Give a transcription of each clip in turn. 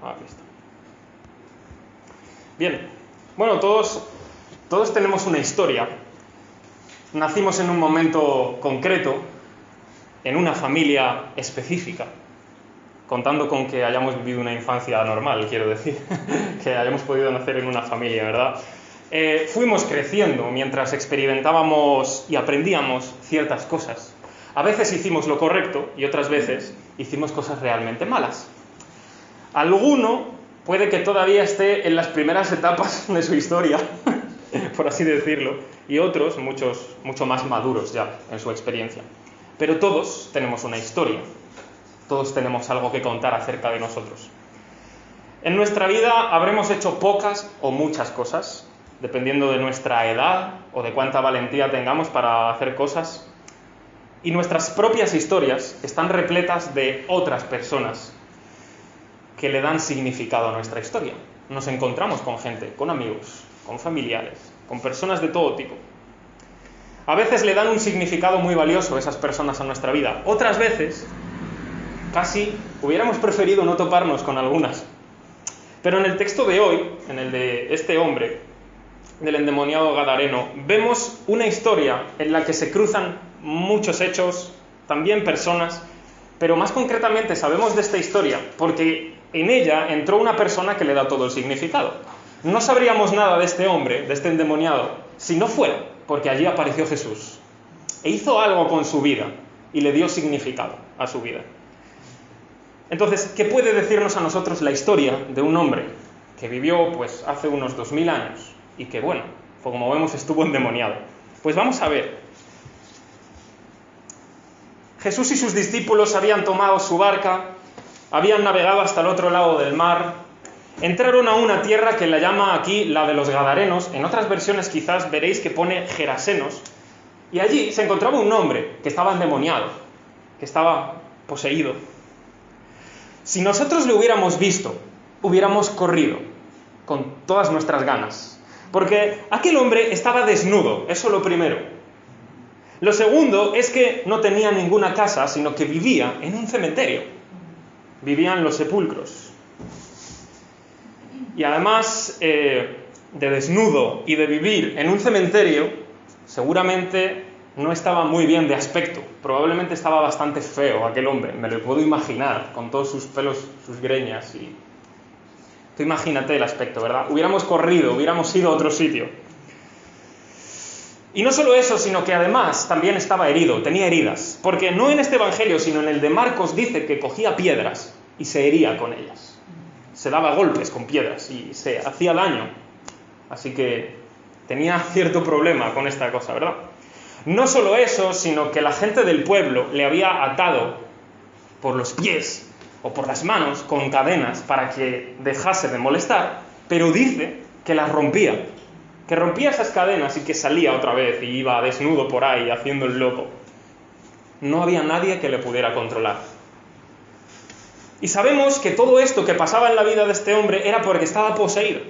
Aquí está. Bien, bueno, todos tenemos una historia. Nacimos en un momento concreto, en una familia específica, contando con que hayamos vivido una infancia normal, quiero decir, que hayamos podido nacer en una familia, ¿verdad? Fuimos creciendo mientras experimentábamos y aprendíamos ciertas cosas. A veces hicimos lo correcto y otras veces hicimos cosas realmente malas. Alguno puede que todavía esté en las primeras etapas de su historia, por así decirlo, y otros mucho más maduros ya en su experiencia. Pero todos tenemos una historia, todos tenemos algo que contar acerca de nosotros. En nuestra vida habremos hecho pocas o muchas cosas, dependiendo de nuestra edad o de cuánta valentía tengamos para hacer cosas. Y nuestras propias historias están repletas de otras personas que le dan significado a nuestra historia. Nos encontramos con gente, con amigos, con familiares, con personas de todo tipo. A veces le dan un significado muy valioso esas personas a nuestra vida. Otras veces, casi hubiéramos preferido no toparnos con algunas. Pero en el texto de hoy, en el de este hombre, del endemoniado gadareno, vemos una historia en la que se cruzan muchos hechos, también personas, pero más concretamente sabemos de esta historia porque en ella entró una persona que le da todo el significado. No sabríamos nada de este hombre, de este endemoniado, si no fuera porque allí apareció Jesús e hizo algo con su vida y le dio significado a su vida. Entonces, ¿qué puede decirnos a nosotros la historia de un hombre que vivió pues hace unos 2000 años y que, bueno, como vemos, estuvo endemoniado? Pues vamos a ver. Jesús y sus discípulos habían tomado su barca, habían navegado hasta el otro lado del mar, entraron a una tierra que la llama aquí la de los Gadarenos, en otras versiones quizás veréis que pone Gerasenos, y allí se encontraba un hombre que estaba endemoniado, que estaba poseído. Si nosotros le hubiéramos visto, hubiéramos corrido con todas nuestras ganas, porque aquel hombre estaba desnudo, eso lo primero. Lo segundo es que no tenía ninguna casa, sino que vivía en un cementerio. Vivía en los sepulcros. Y además de desnudo y de vivir en un cementerio, seguramente no estaba muy bien de aspecto. Probablemente estaba bastante feo aquel hombre, me lo puedo imaginar, con todos sus pelos, sus greñas. Tú imagínate el aspecto, ¿verdad? Hubiéramos corrido, hubiéramos ido a otro sitio. Y no solo eso, sino que además también estaba herido, tenía heridas. Porque no en este evangelio, sino en el de Marcos dice que cogía piedras y se hería con ellas. Se daba golpes con piedras y se hacía daño. Así que tenía cierto problema con esta cosa, ¿verdad? No solo eso, sino que la gente del pueblo le había atado por los pies o por las manos con cadenas para que dejase de molestar, pero dice que las rompía. Que rompía esas cadenas y que salía otra vez y iba desnudo por ahí haciendo el loco. No había nadie que le pudiera controlar. Y sabemos que todo esto que pasaba en la vida de este hombre era porque estaba poseído.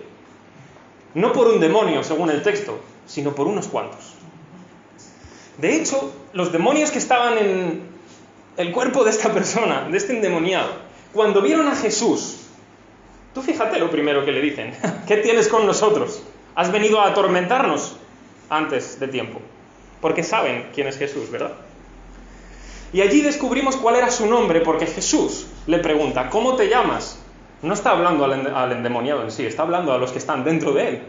No por un demonio, según el texto, sino por unos cuantos. De hecho, los demonios que estaban en el cuerpo de esta persona, de este endemoniado, cuando vieron a Jesús, tú fíjate lo primero que le dicen: ¿qué tienes con nosotros? Has venido a atormentarnos antes de tiempo. Porque saben quién es Jesús, ¿verdad? Y allí descubrimos cuál era su nombre, porque Jesús le pregunta: ¿cómo te llamas? No está hablando al endemoniado en sí, está hablando a los que están dentro de él.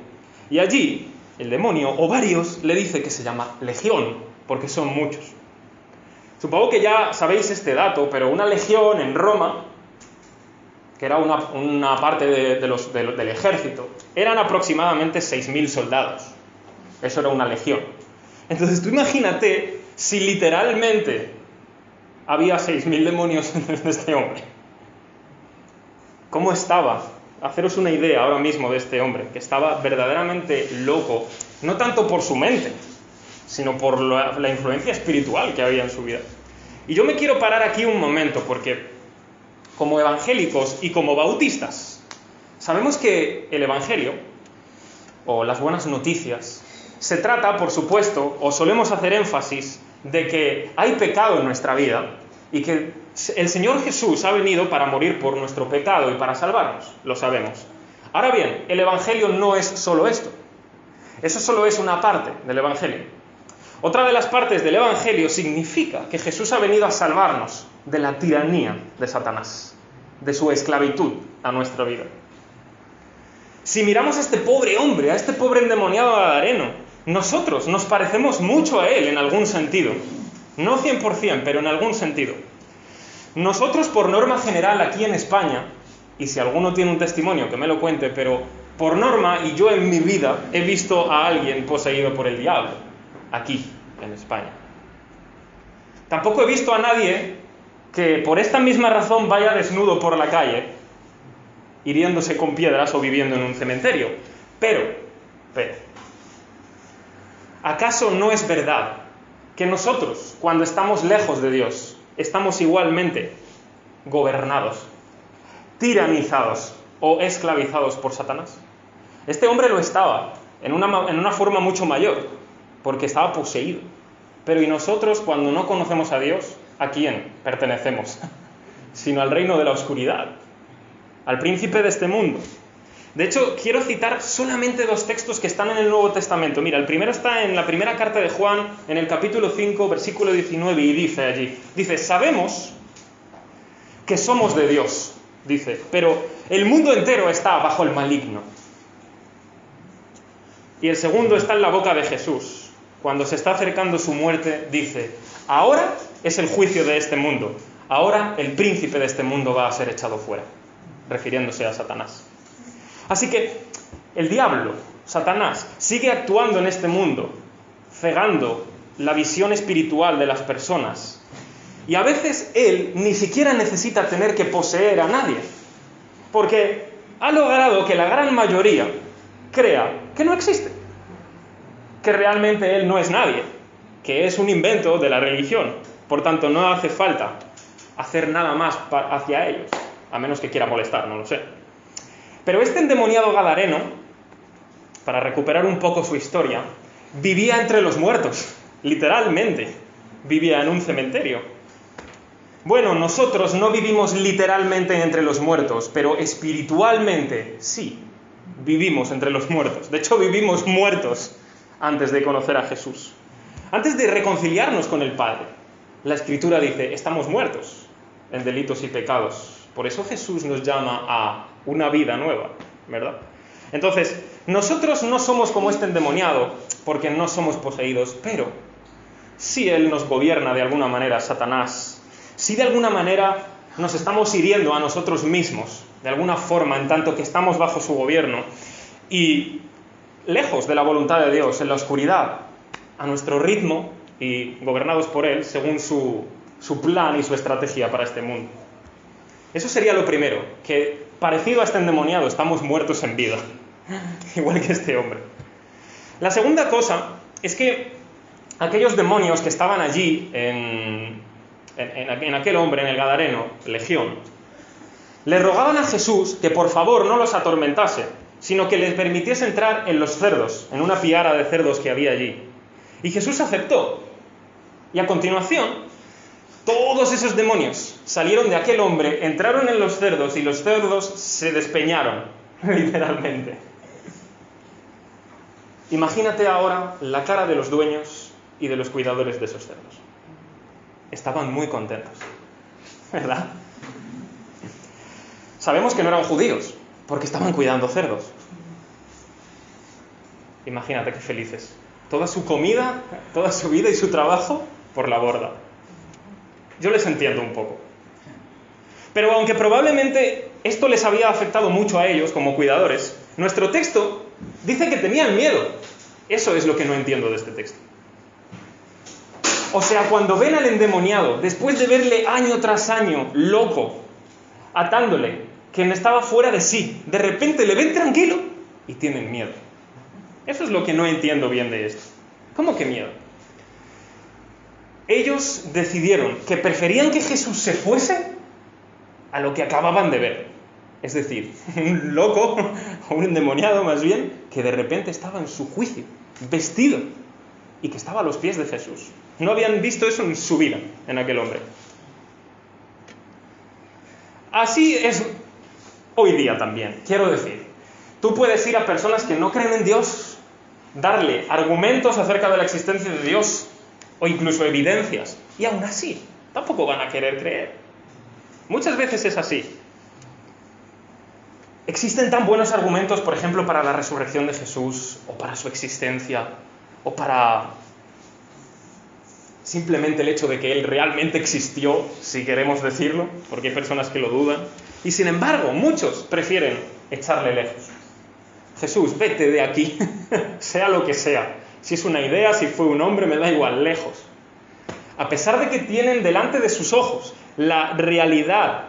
Y allí el demonio, o varios, le dice que se llama Legión, porque son muchos. Supongo que ya sabéis este dato, pero una legión en Roma, que era una parte del ejército, eran aproximadamente 6.000 soldados. Eso era una legión. Entonces tú imagínate si literalmente había 6.000 demonios en este hombre. ¿Cómo estaba? Haceros una idea ahora mismo de este hombre, que estaba verdaderamente loco, no tanto por su mente, sino por la influencia espiritual que había en su vida. Y yo me quiero parar aquí un momento, porque como evangélicos y como bautistas, sabemos que el evangelio, o las buenas noticias, se trata, por supuesto, o solemos hacer énfasis, de que hay pecado en nuestra vida y que el Señor Jesús ha venido para morir por nuestro pecado y para salvarnos, lo sabemos. Ahora bien, el Evangelio no es solo esto. Eso solo es una parte del Evangelio. Otra de las partes del Evangelio significa que Jesús ha venido a salvarnos de la tiranía de Satanás, de su esclavitud a nuestra vida. Si miramos a este pobre hombre, a este pobre endemoniado gadareno, nosotros nos parecemos mucho a él en algún sentido. No 100%, pero en algún sentido. Nosotros, por norma general, aquí en España, y si alguno tiene un testimonio que me lo cuente, pero por norma, y yo en mi vida, he visto a alguien poseído por el diablo, aquí, en España. Tampoco he visto a nadie que por esta misma razón vaya desnudo por la calle, hiriéndose con piedras o viviendo en un cementerio. Pero, ¿acaso no es verdad que nosotros, cuando estamos lejos de Dios, estamos igualmente gobernados, tiranizados o esclavizados por Satanás? Este hombre lo estaba, en una forma mucho mayor, porque estaba poseído. Pero ¿y nosotros, cuando no conocemos a Dios, a quién pertenecemos? Sino al reino de la oscuridad, al príncipe de este mundo. De hecho, quiero citar solamente 2 textos que están en el Nuevo Testamento. Mira, el primero está en la primera carta de Juan, en el capítulo 5, versículo 19, y dice allí, sabemos que somos de Dios, dice, pero el mundo entero está bajo el maligno. Y el segundo está en la boca de Jesús. Cuando se está acercando su muerte, dice, ahora es el juicio de este mundo, ahora el príncipe de este mundo va a ser echado fuera, refiriéndose a Satanás. Así que el diablo, Satanás, sigue actuando en este mundo, cegando la visión espiritual de las personas. Y a veces él ni siquiera necesita tener que poseer a nadie, porque ha logrado que la gran mayoría crea que no existe, que realmente él no es nadie, que es un invento de la religión. Por tanto, no hace falta hacer nada más hacia ellos, a menos que quiera molestar, no lo sé. Pero este endemoniado gadareno, para recuperar un poco su historia, vivía entre los muertos, literalmente, vivía en un cementerio. Bueno, nosotros no vivimos literalmente entre los muertos, pero espiritualmente sí, vivimos entre los muertos. De hecho, vivimos muertos antes de conocer a Jesús. Antes de reconciliarnos con el Padre, la Escritura dice, estamos muertos en delitos y pecados. Por eso Jesús nos llama a una vida nueva, ¿verdad? Entonces, nosotros no somos como este endemoniado, porque no somos poseídos, pero si él nos gobierna de alguna manera, Satanás, si de alguna manera nos estamos hiriendo a nosotros mismos, de alguna forma, en tanto que estamos bajo su gobierno, y lejos de la voluntad de Dios, en la oscuridad, a nuestro ritmo, y gobernados por él, según su plan y su estrategia para este mundo. Eso sería lo primero, que parecido a este endemoniado estamos muertos en vida, igual que este hombre. La segunda cosa es que aquellos demonios que estaban allí en aquel hombre, en el gadareno, legión, le rogaban a Jesús que por favor no los atormentase, sino que les permitiese entrar en los cerdos, en una piara de cerdos que había allí. Y Jesús aceptó. Y a continuación, todos esos demonios salieron de aquel hombre, entraron en los cerdos y los cerdos se despeñaron, literalmente. Imagínate ahora la cara de los dueños y de los cuidadores de esos cerdos. Estaban muy contentos, ¿verdad? Sabemos que no eran judíos, porque estaban cuidando cerdos. Imagínate qué felices. Toda su comida, toda su vida y su trabajo por la borda. Yo les entiendo un poco. Pero aunque probablemente esto les había afectado mucho a ellos como cuidadores, nuestro texto dice que tenían miedo. Eso es lo que no entiendo de este texto. O sea, cuando ven al endemoniado, después de verle año tras año, loco, atándole, quien estaba fuera de sí, de repente le ven tranquilo y tienen miedo. Eso es lo que no entiendo bien de esto. ¿Cómo que miedo? Ellos decidieron que preferían que Jesús se fuese a lo que acababan de ver. Es decir, un loco, o un endemoniado más bien, que de repente estaba en su juicio, vestido, y que estaba a los pies de Jesús. No habían visto eso en su vida, en aquel hombre. Así es hoy día también, quiero decir. Tú puedes ir a personas que no creen en Dios, darle argumentos acerca de la existencia de Dios, o incluso evidencias, y aún así tampoco van a querer creer. Muchas veces es así. Existen tan buenos argumentos, por ejemplo, para la resurrección de Jesús, o para su existencia, o para simplemente el hecho de que Él realmente existió, si queremos decirlo, porque hay personas que lo dudan, y sin embargo, muchos prefieren echarle lejos. Jesús, vete de aquí, sea lo que sea. Si es una idea, si fue un hombre, me da igual, lejos. A pesar de que tienen delante de sus ojos la realidad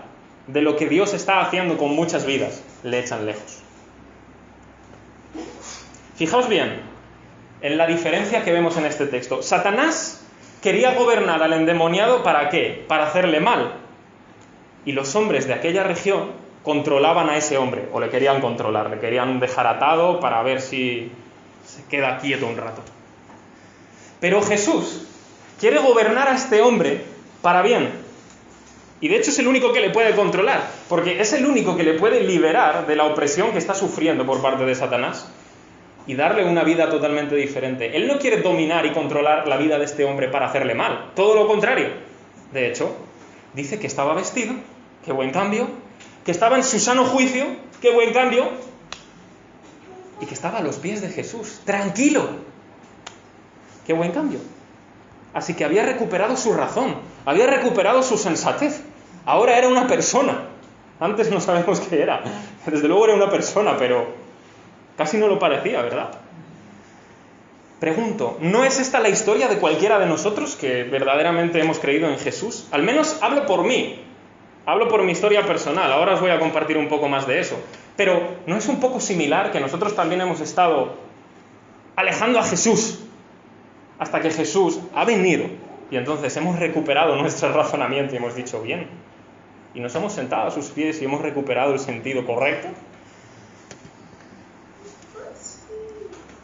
de lo que Dios está haciendo con muchas vidas, le echan lejos. Fijaos bien en la diferencia que vemos en este texto. Satanás quería gobernar al endemoniado, ¿para qué? Para hacerle mal. Y los hombres de aquella región controlaban a ese hombre, o le querían controlar, le querían dejar atado para ver si se queda quieto un rato. Pero Jesús quiere gobernar a este hombre para bien. Y de hecho es el único que le puede controlar, porque es el único que le puede liberar de la opresión que está sufriendo por parte de Satanás y darle una vida totalmente diferente. Él no quiere dominar y controlar la vida de este hombre para hacerle mal, todo lo contrario. De hecho, dice que estaba vestido, qué buen cambio, que estaba en su sano juicio, qué buen cambio, y que estaba a los pies de Jesús, tranquilo, qué buen cambio. Así que había recuperado su razón, había recuperado su sensatez. Ahora era una persona. Antes no sabemos qué era. Desde luego era una persona, pero casi no lo parecía, ¿verdad? Pregunto, ¿no es esta la historia de cualquiera de nosotros que verdaderamente hemos creído en Jesús? Al menos hablo por mí. Hablo por mi historia personal. Ahora os voy a compartir un poco más de eso. Pero ¿no es un poco similar que nosotros también hemos estado alejando a Jesús hasta que Jesús ha venido y entonces hemos recuperado nuestro razonamiento y hemos dicho bien? Y nos hemos sentado a sus pies y hemos recuperado el sentido correcto.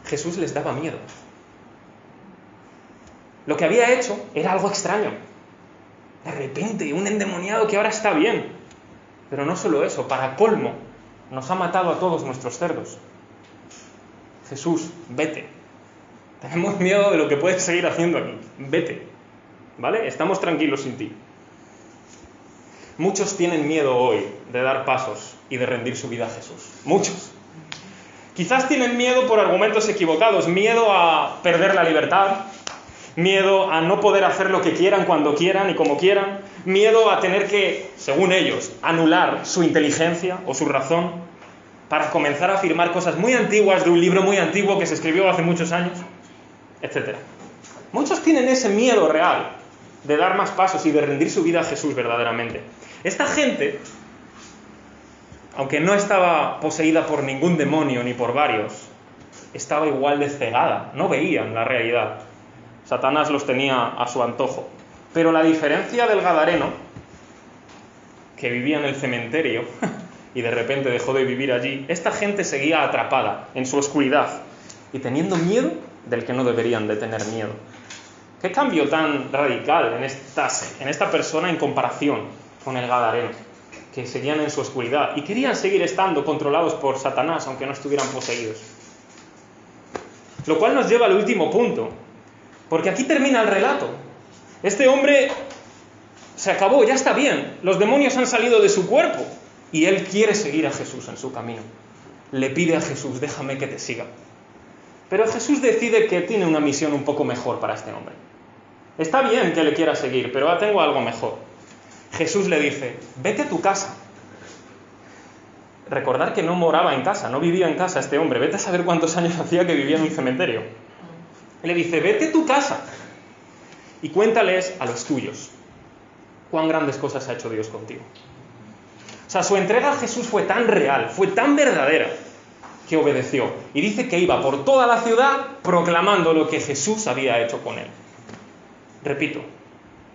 Jesús les daba miedo. Lo que había hecho era algo extraño. De repente, un endemoniado que ahora está bien. Pero no solo eso, para colmo, nos ha matado a todos nuestros cerdos. Jesús, vete. Tenemos miedo de lo que puedes seguir haciendo aquí. Vete. ¿Vale? Estamos tranquilos sin ti. Muchos tienen miedo hoy de dar pasos y de rendir su vida a Jesús. Muchos. Quizás tienen miedo por argumentos equivocados. Miedo a perder la libertad. Miedo a no poder hacer lo que quieran cuando quieran y como quieran. Miedo a tener que, según ellos, anular su inteligencia o su razón para comenzar a afirmar cosas muy antiguas de un libro muy antiguo que se escribió hace muchos años, etc. Muchos tienen ese miedo real de dar más pasos y de rendir su vida a Jesús verdaderamente. Esta gente, aunque no estaba poseída por ningún demonio ni por varios, estaba igual de cegada, no veían la realidad. Satanás los tenía a su antojo. Pero la diferencia del gadareno, que vivía en el cementerio y de repente dejó de vivir allí, esta gente seguía atrapada en su oscuridad y teniendo miedo del que no deberían de tener miedo. ¿Qué cambio tan radical en esta persona en comparación con el gadareno? Que seguían en su oscuridad y querían seguir estando controlados por Satanás, aunque no estuvieran poseídos. Lo cual nos lleva al último punto, porque aquí termina el relato. Este hombre se acabó, ya está bien, los demonios han salido de su cuerpo y él quiere seguir a Jesús en su camino. Le pide a Jesús, déjame que te siga. Pero Jesús decide que tiene una misión un poco mejor para este hombre. Está bien que le quiera seguir, pero tengo algo mejor. Jesús le dice, vete a tu casa. Recordar que no moraba en casa, no vivía en casa este hombre. Vete a saber cuántos años hacía que vivía en un cementerio. Le dice, vete a tu casa y cuéntales a los tuyos cuán grandes cosas ha hecho Dios contigo. O sea, su entrega a Jesús fue tan real, fue tan verdadera, que obedeció. Y dice que iba por toda la ciudad proclamando lo que Jesús había hecho con él. Repito,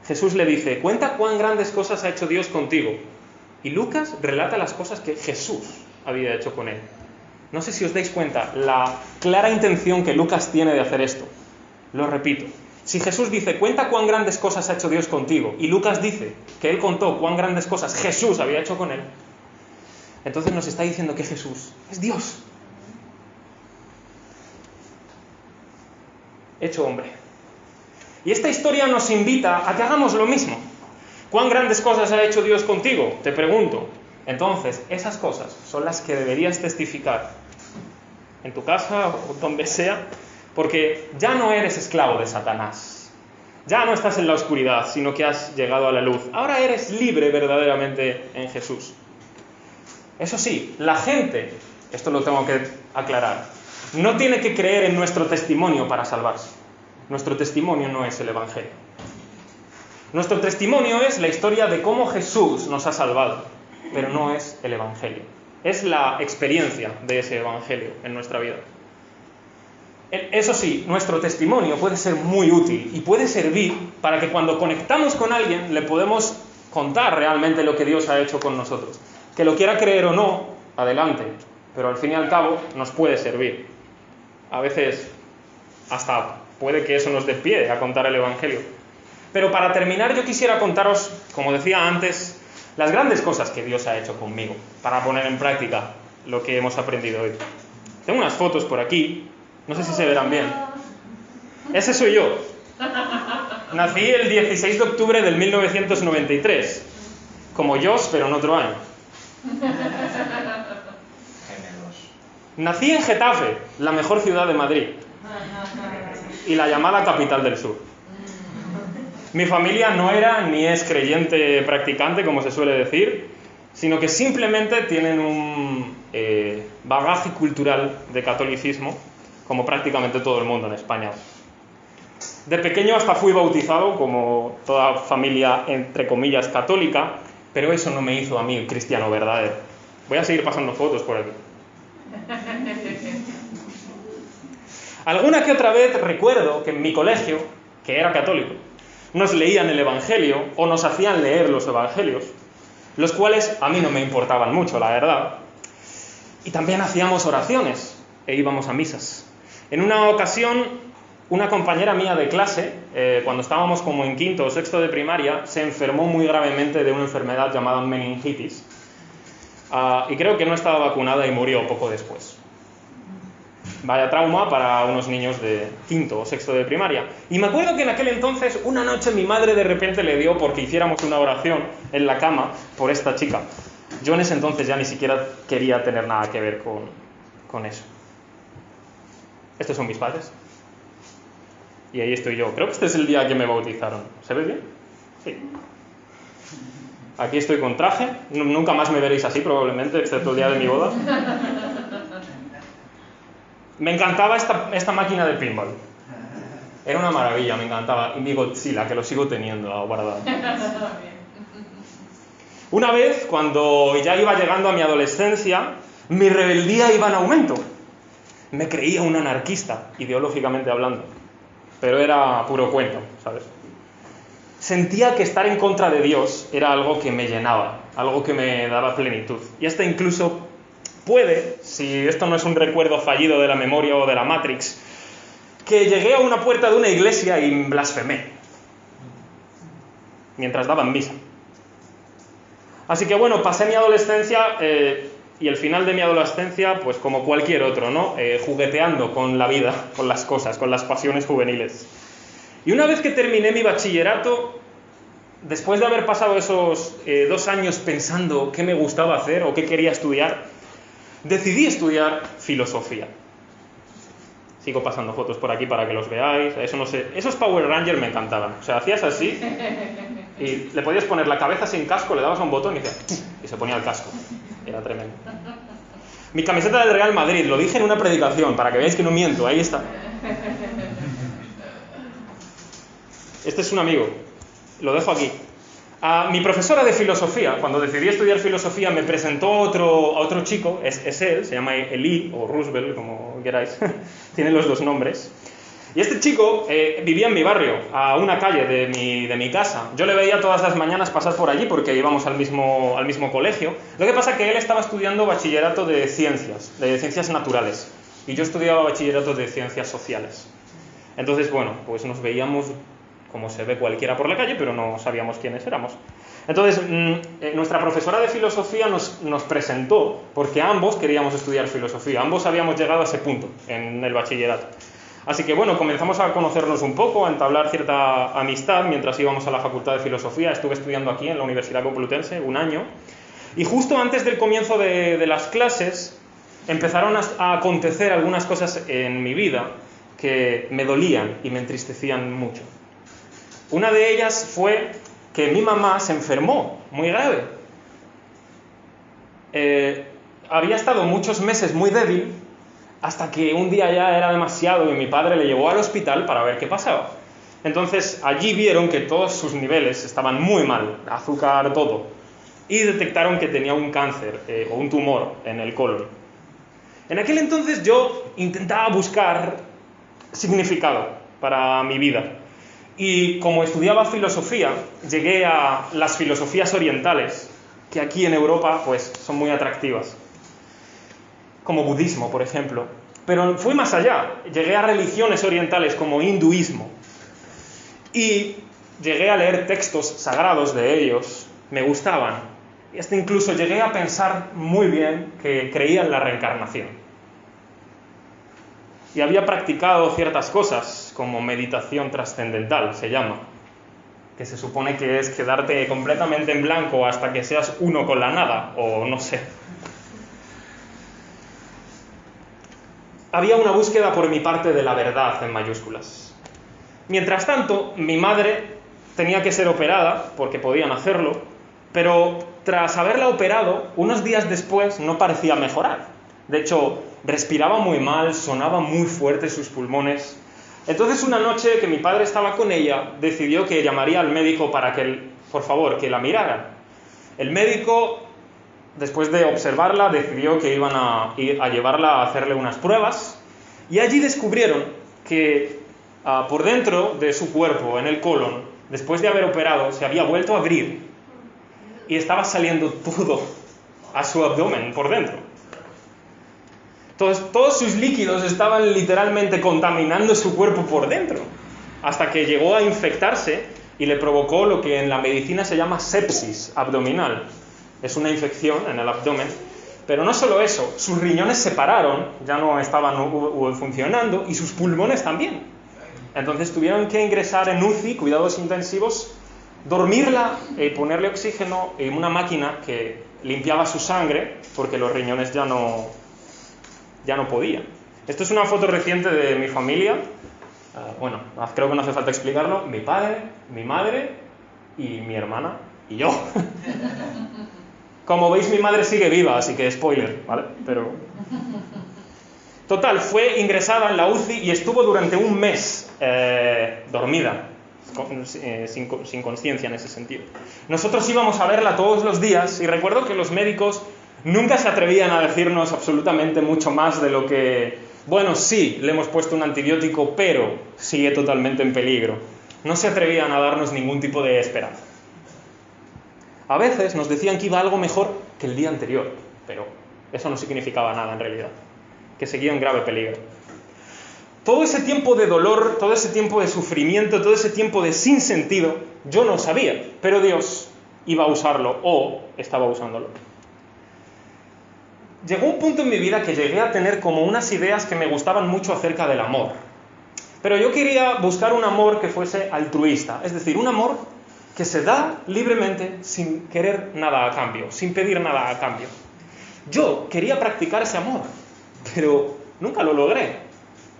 Jesús le dice, cuenta cuán grandes cosas ha hecho Dios contigo. Y Lucas relata las cosas que Jesús había hecho con él. No sé si os dais cuenta la clara intención que Lucas tiene de hacer esto. Lo repito, Si Jesús dice, cuenta cuán grandes cosas ha hecho Dios contigo, y Lucas dice que él contó cuán grandes cosas Jesús había hecho con él, entonces nos está diciendo que Jesús es Dios, hecho hombre. Y esta historia nos invita a que hagamos lo mismo. ¿Cuán grandes cosas ha hecho Dios contigo? Te pregunto. Entonces, esas cosas son las que deberías testificar en tu casa o donde sea, porque ya no eres esclavo de Satanás. Ya no estás en la oscuridad, sino que has llegado a la luz. Ahora eres libre verdaderamente en Jesús. Eso sí, la gente, esto lo tengo que aclarar, no tiene que creer en nuestro testimonio para salvarse. Nuestro testimonio no es el Evangelio. Nuestro testimonio es la historia de cómo Jesús nos ha salvado, pero no es el Evangelio. Es la experiencia de ese Evangelio en nuestra vida. Eso sí, nuestro testimonio puede ser muy útil y puede servir para que cuando conectamos con alguien le podemos contar realmente lo que Dios ha hecho con nosotros. Que lo quiera creer o no, adelante, pero al fin y al cabo nos puede servir. A veces hasta puede que eso nos dé pie a contar el Evangelio. Pero para terminar yo quisiera contaros, como decía antes, las grandes cosas que Dios ha hecho conmigo, para poner en práctica lo que hemos aprendido hoy. Tengo unas fotos por aquí, no sé si se verán bien. Ese soy yo. Nací el 16 de octubre del 1993, como Josh, pero en otro año. Nací en Getafe, la mejor ciudad de Madrid, y la llamada capital del sur. Mi familia no era ni es creyente practicante, como se suele decir, sino que simplemente tienen un bagaje cultural de catolicismo, como prácticamente todo el mundo en España. De pequeño hasta fui bautizado, como toda familia, entre comillas, católica, pero eso no me hizo a mí un cristiano verdadero. Voy a seguir pasando fotos por aquí. Alguna que otra vez recuerdo que en mi colegio, que era católico, nos leían el Evangelio o nos hacían leer los Evangelios, los cuales a mí no me importaban mucho, la verdad. Y también hacíamos oraciones e íbamos a misas. En una ocasión, una compañera mía de clase, cuando estábamos como en quinto o sexto de primaria, se enfermó muy gravemente de una enfermedad llamada meningitis. Y creo que no estaba vacunada y murió poco después. Vaya trauma para unos niños de quinto o sexto de primaria. Y me acuerdo que en aquel entonces, una noche, mi madre de repente le dio porque hiciéramos una oración en la cama por esta chica. Yo en ese entonces ya ni siquiera quería tener nada que ver con eso. Estos son mis padres. Y ahí estoy yo. Creo que este es el día que me bautizaron. ¿Se ve bien? Sí. Aquí estoy con traje. Nunca más me veréis así, probablemente, excepto el día de mi boda. Me encantaba esta máquina de pinball. Era una maravilla, me encantaba. Y mi Godzilla, que lo sigo teniendo guardado. Una vez, cuando ya iba llegando a mi adolescencia, mi rebeldía iba en aumento. Me creía un anarquista, ideológicamente hablando. Pero era puro cuento, ¿sabes? Sentía que estar en contra de Dios era algo que me llenaba, algo que me daba plenitud. Y hasta incluso puede, si esto no es un recuerdo fallido de la memoria o de la Matrix, que llegué a una puerta de una iglesia y blasfemé mientras daban misa. Así que bueno, pasé mi adolescencia y el final de mi adolescencia, pues como cualquier otro, ¿no? Jugueteando con la vida, con las cosas, con las pasiones juveniles. Y una vez que terminé mi bachillerato, después de haber pasado esos 2 años pensando qué me gustaba hacer o qué quería estudiar, decidí estudiar filosofía. Sigo pasando fotos por aquí para que los veáis. Eso no sé. Esos Power Rangers me encantaban. O sea, hacías así y le podías poner la cabeza sin casco, le dabas a un botón y se ponía el casco. Era tremendo. Mi camiseta del Real Madrid, lo dije en una predicación, para que veáis que no miento, ahí está. Este es un amigo, lo dejo aquí. Mi profesora de filosofía, cuando decidí estudiar filosofía, me presentó a otro chico, es él, se llama Eli, o Roosevelt, como queráis, tiene los 2 nombres. Y este chico vivía en mi barrio, a una calle de mi casa. Yo le veía todas las mañanas pasar por allí porque íbamos al mismo colegio. Lo que pasa es que él estaba estudiando bachillerato de ciencias naturales. Y yo estudiaba bachillerato de ciencias sociales. Entonces, bueno, pues nos veíamos como se ve cualquiera por la calle, pero no sabíamos quiénes éramos. Entonces, nuestra profesora de filosofía nos presentó, porque ambos queríamos estudiar filosofía, ambos habíamos llegado a ese punto en el bachillerato. Así que bueno, comenzamos a conocernos un poco, a entablar cierta amistad mientras íbamos a la Facultad de Filosofía. Estuve estudiando aquí en la Universidad Complutense un año. Y justo antes del comienzo de las clases empezaron a acontecer algunas cosas en mi vida que me dolían y me entristecían mucho. Una de ellas fue que mi mamá se enfermó muy grave. Había estado muchos meses muy débil hasta que un día ya era demasiado y mi padre le llevó al hospital para ver qué pasaba. Entonces allí vieron que todos sus niveles estaban muy mal, azúcar, todo, y detectaron que tenía un cáncer o un tumor en el colon. En aquel entonces yo intentaba buscar significado para mi vida. Y como estudiaba filosofía, llegué a las filosofías orientales, que aquí en Europa pues son muy atractivas, como budismo, por ejemplo. Pero fui más allá, llegué a religiones orientales como hinduismo, y llegué a leer textos sagrados de ellos, me gustaban, y hasta incluso llegué a pensar muy bien que creía en la reencarnación. Y había practicado ciertas cosas, como meditación trascendental, se llama, que se supone que es quedarte completamente en blanco hasta que seas uno con la nada, o no sé. Había una búsqueda por mi parte de la verdad en mayúsculas. Mientras tanto, mi madre tenía que ser operada, porque podían hacerlo, pero tras haberla operado, unos días después no parecía mejorar. De hecho, respiraba muy mal, sonaba muy fuerte sus pulmones. Entonces, una noche que mi padre estaba con ella, decidió que llamaría al médico para que, por favor, que la mirara. El médico, después de observarla, decidió que iban a ir a llevarla a hacerle unas pruebas, y allí descubrieron que por dentro de su cuerpo, en el colon, después de haber operado, se había vuelto a abrir y estaba saliendo todo a su abdomen por dentro. Entonces, todos sus líquidos estaban literalmente contaminando su cuerpo por dentro, hasta que llegó a infectarse y le provocó lo que en la medicina se llama sepsis abdominal. Es una infección en el abdomen, pero no solo eso, sus riñones se pararon, ya no estaban funcionando, y sus pulmones también. Entonces tuvieron que ingresar en UCI, cuidados intensivos, dormirla y ponerle oxígeno y una máquina que limpiaba su sangre, porque los riñones ya no podían. Esto es una foto reciente de mi familia. Bueno, creo que no hace falta explicarlo. Mi padre, mi madre y mi hermana y yo. Como veis, mi madre sigue viva, así que spoiler, ¿vale? Pero total, fue ingresada en la UCI y estuvo durante un mes dormida, sin conciencia en ese sentido. Nosotros íbamos a verla todos los días y recuerdo que los médicos nunca se atrevían a decirnos absolutamente mucho más de lo que, bueno, sí, le hemos puesto un antibiótico, pero sigue totalmente en peligro. No se atrevían a darnos ningún tipo de esperanza. A veces nos decían que iba algo mejor que el día anterior, pero eso no significaba nada en realidad, que seguía en grave peligro. Todo ese tiempo de dolor, todo ese tiempo de sufrimiento, todo ese tiempo de sinsentido, yo no sabía, pero Dios iba a usarlo o estaba usándolo. Llegó un punto en mi vida que llegué a tener como unas ideas que me gustaban mucho acerca del amor. Pero yo quería buscar un amor que fuese altruista, es decir, un amor que se da libremente sin querer nada a cambio, sin pedir nada a cambio. Yo quería practicar ese amor, pero nunca lo logré,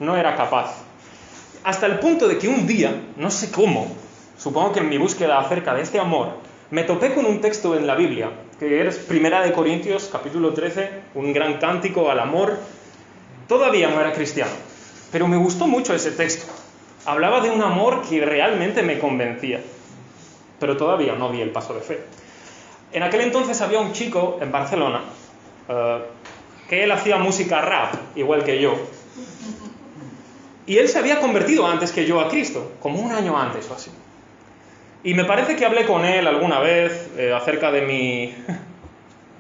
no era capaz. Hasta el punto de que un día, no sé cómo, supongo que en mi búsqueda acerca de este amor, me topé con un texto en la Biblia, que es 1 Corintios, capítulo 13, un gran cántico al amor. Todavía no era cristiano, pero me gustó mucho ese texto. Hablaba de un amor que realmente me convencía, pero todavía no di el paso de fe. En aquel entonces había un chico en Barcelona, que él hacía música rap, igual que yo, y él se había convertido antes que yo a Cristo, como un año antes o así. Y me parece que hablé con él alguna vez acerca de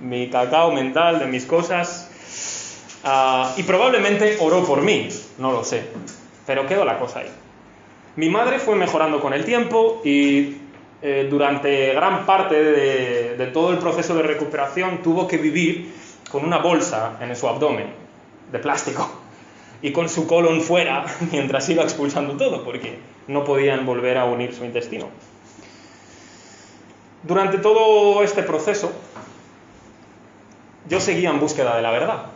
mi cacao mental, de mis cosas, y probablemente oró por mí, no lo sé, pero quedó la cosa ahí. Mi madre fue mejorando con el tiempo y durante gran parte de todo el proceso de recuperación tuvo que vivir con una bolsa en su abdomen, de plástico, y con su colon fuera mientras iba expulsando todo, porque no podían volver a unir su intestino. Durante todo este proceso, yo seguía en búsqueda de la verdad.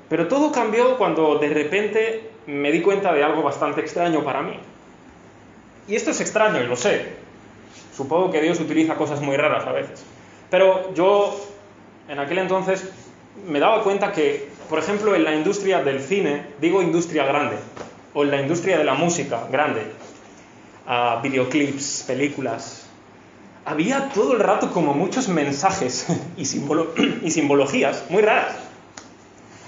Pero todo cambió cuando de repente me di cuenta de algo bastante extraño para mí. Y esto es extraño, y lo sé. Supongo que Dios utiliza cosas muy raras a veces. Pero yo, en aquel entonces, me daba cuenta que, por ejemplo, en la industria del cine, digo industria grande, o en la industria de la música grande, videoclips, películas, había todo el rato como muchos mensajes y simbologías muy raras.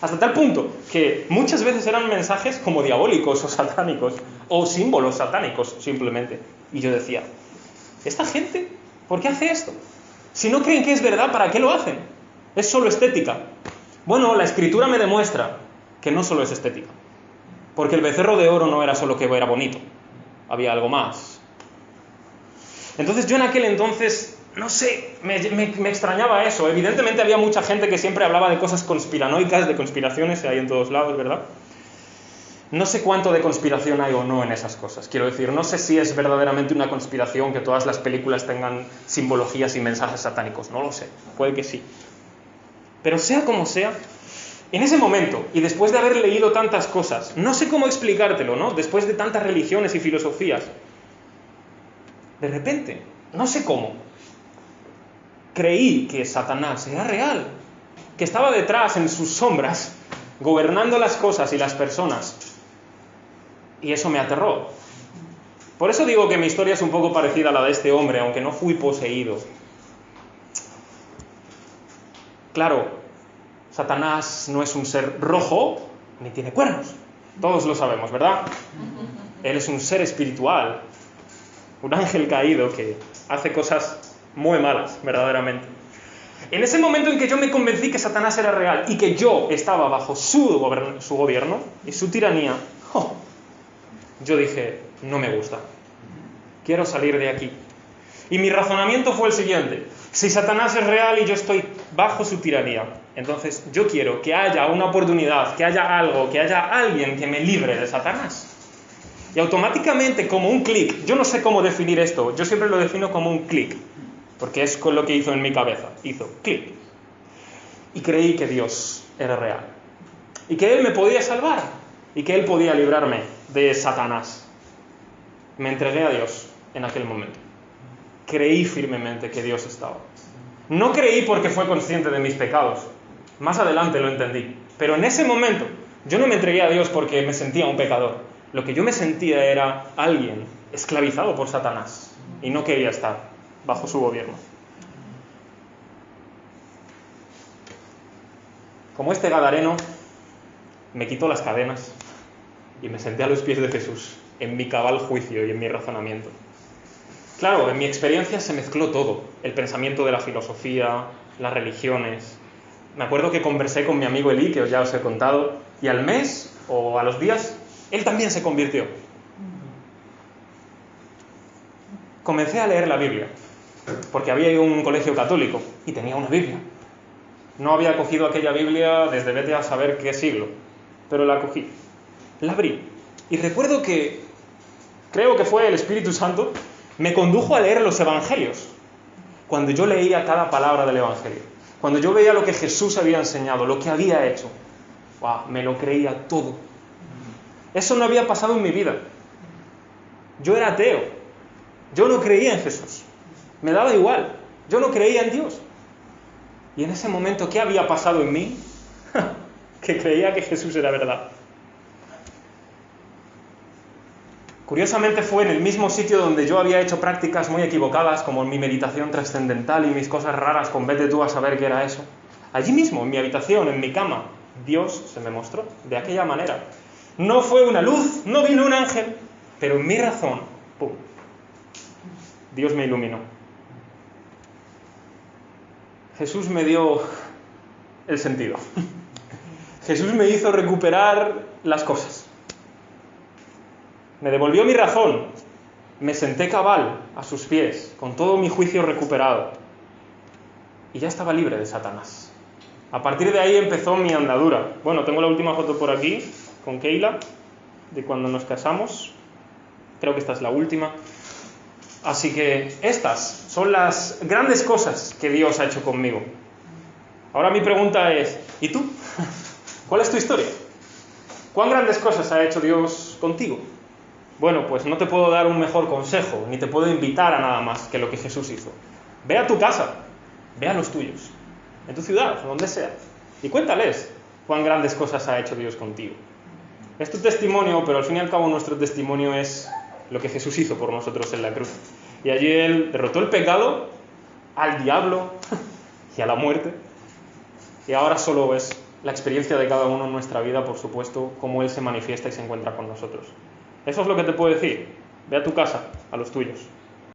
Hasta tal punto que muchas veces eran mensajes como diabólicos o satánicos, o símbolos satánicos simplemente. Y yo decía, ¿esta gente por qué hace esto? Si no creen que es verdad, ¿para qué lo hacen? Es solo estética. Bueno, la escritura me demuestra que no solo es estética. Porque el becerro de oro no era solo que era bonito, había algo más. Entonces yo en aquel entonces, no sé, me extrañaba eso. Evidentemente había mucha gente que siempre hablaba de cosas conspiranoicas, de conspiraciones, hay en todos lados, ¿verdad? No sé cuánto de conspiración hay o no en esas cosas. Quiero decir, no sé si es verdaderamente una conspiración que todas las películas tengan simbologías y mensajes satánicos. No lo sé, puede que sí. Pero sea como sea, en ese momento, y después de haber leído tantas cosas, no sé cómo explicártelo, ¿no? Después de tantas religiones y filosofías, de repente, no sé cómo, creí que Satanás era real, que estaba detrás, en sus sombras, gobernando las cosas y las personas. Y eso me aterró. Por eso digo que mi historia es un poco parecida a la de este hombre, aunque no fui poseído. Claro, Satanás no es un ser rojo, ni tiene cuernos. Todos lo sabemos, ¿verdad? Él es un ser espiritual, un ángel caído que hace cosas muy malas, verdaderamente. En ese momento en que yo me convencí que Satanás era real y que yo estaba bajo su gobierno y su tiranía, yo dije, no me gusta, quiero salir de aquí. Y mi razonamiento fue el siguiente: si Satanás es real y yo estoy bajo su tiranía, entonces yo quiero que haya una oportunidad, que haya algo, que haya alguien que me libre de Satanás. Y automáticamente, como un clic, yo no sé cómo definir esto, yo siempre lo defino como un clic, porque es con lo que hizo en mi cabeza, hizo clic. Y creí que Dios era real, y que Él me podía salvar, y que Él podía librarme de Satanás. Me entregué a Dios en aquel momento. Creí firmemente que Dios estaba. No creí porque fue consciente de mis pecados. Más adelante lo entendí. Pero en ese momento yo no me entregué a Dios porque me sentía un pecador. Lo que yo me sentía era alguien esclavizado por Satanás y no quería estar bajo su gobierno. Como este gadareno, me quitó las cadenas y me senté a los pies de Jesús, en mi cabal juicio y en mi razonamiento. Claro, en mi experiencia se mezcló todo, el pensamiento de la filosofía, las religiones. Me acuerdo que conversé con mi amigo Eli, que ya os he contado, y al mes o a los días, él también se convirtió. Comencé a leer la Biblia, porque había ido a un colegio católico y tenía una Biblia. No había cogido aquella Biblia desde vete a saber qué siglo, pero la cogí, la abrí, y recuerdo que, creo que fue el Espíritu Santo, me condujo a leer los Evangelios. Cuando yo leía cada palabra del Evangelio, cuando yo veía lo que Jesús había enseñado, lo que había hecho, me lo creía todo. Eso no había pasado en mi vida. Yo era ateo, yo no creía en Jesús, me daba igual, yo no creía en Dios. Y en ese momento, ¿qué había pasado en mí? Que creía que Jesús era verdad. Curiosamente fue en el mismo sitio donde yo había hecho prácticas muy equivocadas, como mi meditación trascendental y mis cosas raras con vete tú a saber qué era eso. Allí mismo, en mi habitación, en mi cama, Dios se me mostró de aquella manera. No fue una luz, no vino un ángel, pero en mi razón, ¡pum!, Dios me iluminó. Jesús me dio el sentido. Jesús me hizo recuperar las cosas. Me devolvió mi razón. Me senté cabal a sus pies, con todo mi juicio recuperado. Y ya estaba libre de Satanás. A partir de ahí empezó mi andadura. Bueno, tengo la última foto por aquí, con Keila, de cuando nos casamos. Creo que esta es la última. Así que estas son las grandes cosas que Dios ha hecho conmigo. Ahora mi pregunta es, ¿y tú? ¿Cuál es tu historia? ¿Cuán grandes cosas ha hecho Dios contigo? Bueno, pues no te puedo dar un mejor consejo, ni te puedo invitar a nada más que lo que Jesús hizo. Ve a tu casa, ve a los tuyos, en tu ciudad, donde sea, y cuéntales cuán grandes cosas ha hecho Dios contigo. Es tu testimonio, pero al fin y al cabo nuestro testimonio es lo que Jesús hizo por nosotros en la cruz. Y allí Él derrotó el pecado, al diablo y a la muerte. Y ahora solo es la experiencia de cada uno en nuestra vida, por supuesto, cómo Él se manifiesta y se encuentra con nosotros. Eso es lo que te puedo decir. Ve a tu casa, a los tuyos.